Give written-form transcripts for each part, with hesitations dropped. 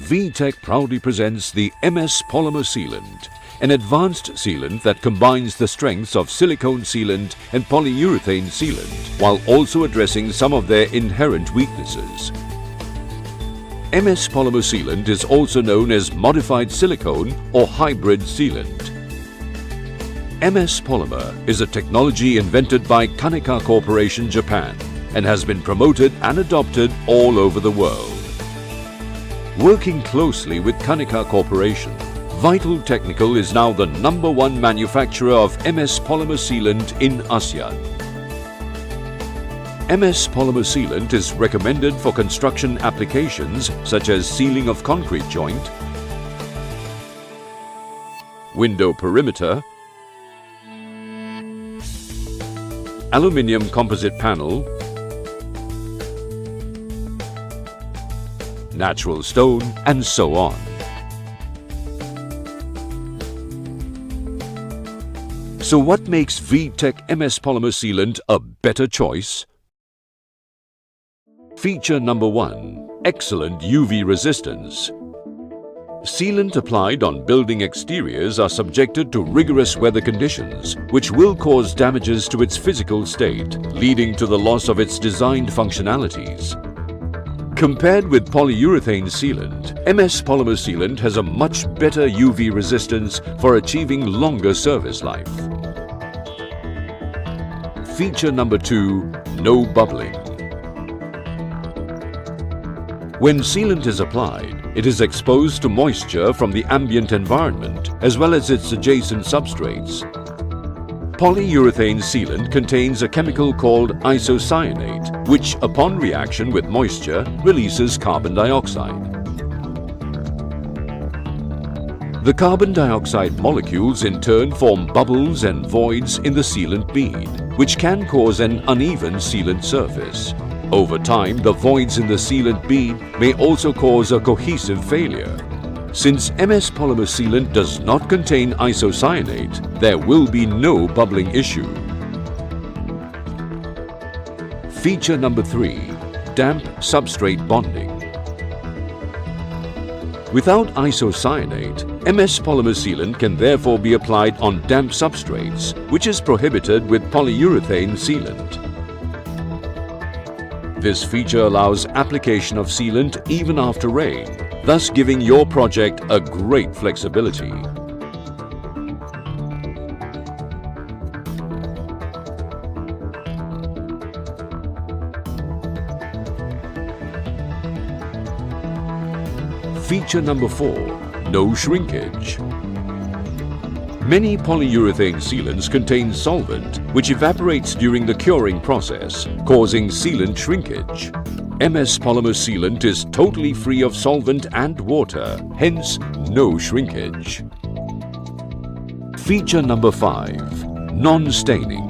VTech proudly presents the MS Polymer Sealant, an advanced sealant that combines the strengths of silicone sealant and polyurethane sealant while also addressing some of their inherent weaknesses. MS Polymer Sealant is also known as modified silicone or hybrid sealant. MS Polymer is a technology invented by Kanika Corporation, Japan, and has been promoted and adopted all over the world. Working closely with Kanika Corporation, Vital Technical is now the #1 manufacturer of MS Polymer Sealant in ASEAN. MS Polymer Sealant is recommended for construction applications such as sealing of concrete joint, window perimeter, aluminium composite panel, natural stone, and so on. So what makes VTech MS Polymer Sealant a better choice? Feature number 1. Excellent UV resistance. Sealant applied on building exteriors are subjected to rigorous weather conditions, which will cause damages to its physical state, leading to the loss of its designed functionalities. Compared with polyurethane sealant, MS Polymer Sealant has a much better UV resistance for achieving longer service life. Feature number 2. No bubbling. When sealant is applied, it is exposed to moisture from the ambient environment as well as its adjacent substrates. Polyurethane sealant contains a chemical called isocyanate, which upon reaction with moisture releases carbon dioxide. The carbon dioxide molecules in turn form bubbles and voids in the sealant bead, which can cause an uneven sealant surface. Over time, the voids in the sealant bead may also cause a cohesive failure. Since MS Polymer Sealant does not contain isocyanate, there will be no bubbling issue. Feature number 3. Damp Substrate Bonding. Without isocyanate, MS Polymer Sealant can therefore be applied on damp substrates, which is prohibited with polyurethane sealant. This feature allows application of sealant even after rain, thus giving your project a great flexibility. Feature number 4. No shrinkage. Many polyurethane sealants contain solvent which evaporates during the curing process, causing sealant shrinkage. MS Polymer Sealant is totally free of solvent and water, hence no shrinkage. Feature number 5. Non-staining.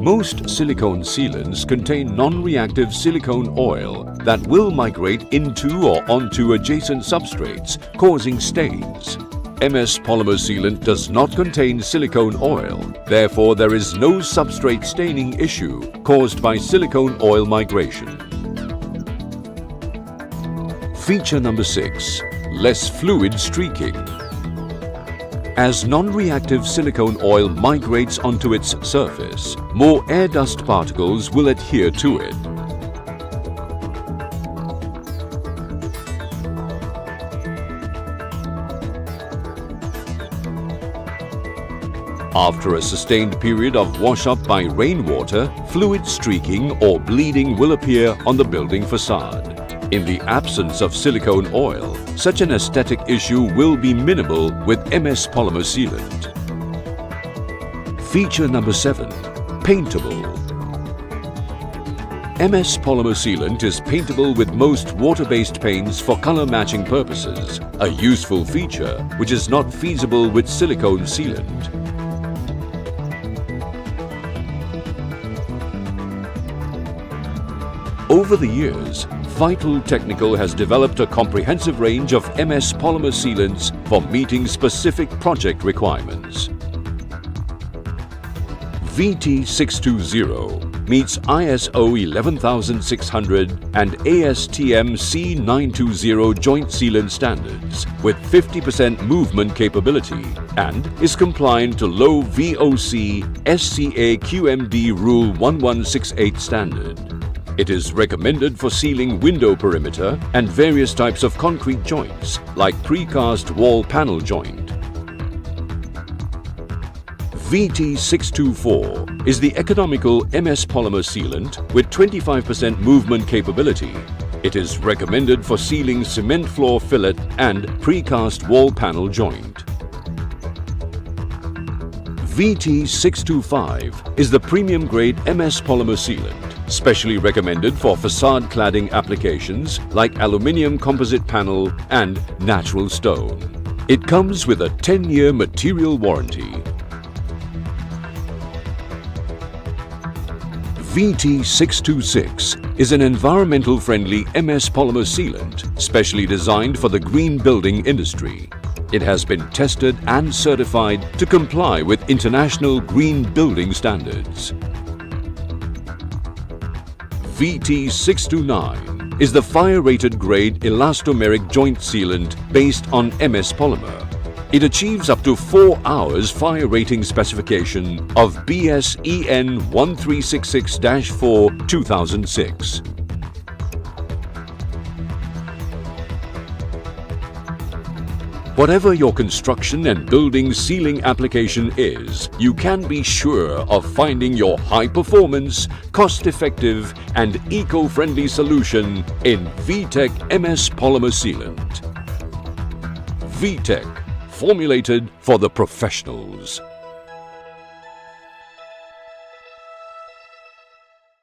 Most silicone sealants contain non-reactive silicone oil that will migrate into or onto adjacent substrates, causing stains. MS Polymer Sealant does not contain silicone oil, therefore there is no substrate staining issue caused by silicone oil migration. Feature number 6. Less fluid streaking. As non-reactive silicone oil migrates onto its surface, more air dust particles will adhere to it. After a sustained period of wash-up by rainwater, fluid streaking or bleeding will appear on the building facade. In the absence of silicone oil, such an aesthetic issue will be minimal with MS Polymer Sealant. Feature number 7. Paintable. MS Polymer Sealant is paintable with most water-based paints for color matching purposes, a useful feature which is not feasible with silicone sealant. Over the years, Vital Technical has developed a comprehensive range of MS Polymer Sealants for meeting specific project requirements. VT620 meets ISO 11600 and ASTM C920 joint sealant standards with 50% movement capability and is compliant to low VOC SCA QMD Rule 1168 standard. It is recommended for sealing window perimeter and various types of concrete joints like precast wall panel joint. VT624 is the economical MS Polymer Sealant with 25% movement capability. It is recommended for sealing cement floor fillet and precast wall panel joint. VT625 is the premium grade MS Polymer Sealant, specially recommended for facade cladding applications like aluminium composite panel and natural stone. It comes with a 10-year material warranty. VT626 is an environmental friendly MS Polymer Sealant specially designed for the green building industry. It has been tested and certified to comply with international green building standards. VT629 is the fire-rated grade elastomeric joint sealant based on MS Polymer. It achieves up to 4 hours fire rating specification of BS EN 1366-4 2006. Whatever your construction and building sealing application is, you can be sure of finding your high-performance, cost-effective and eco-friendly solution in VTech MS Polymer Sealant. VTech, formulated for the professionals.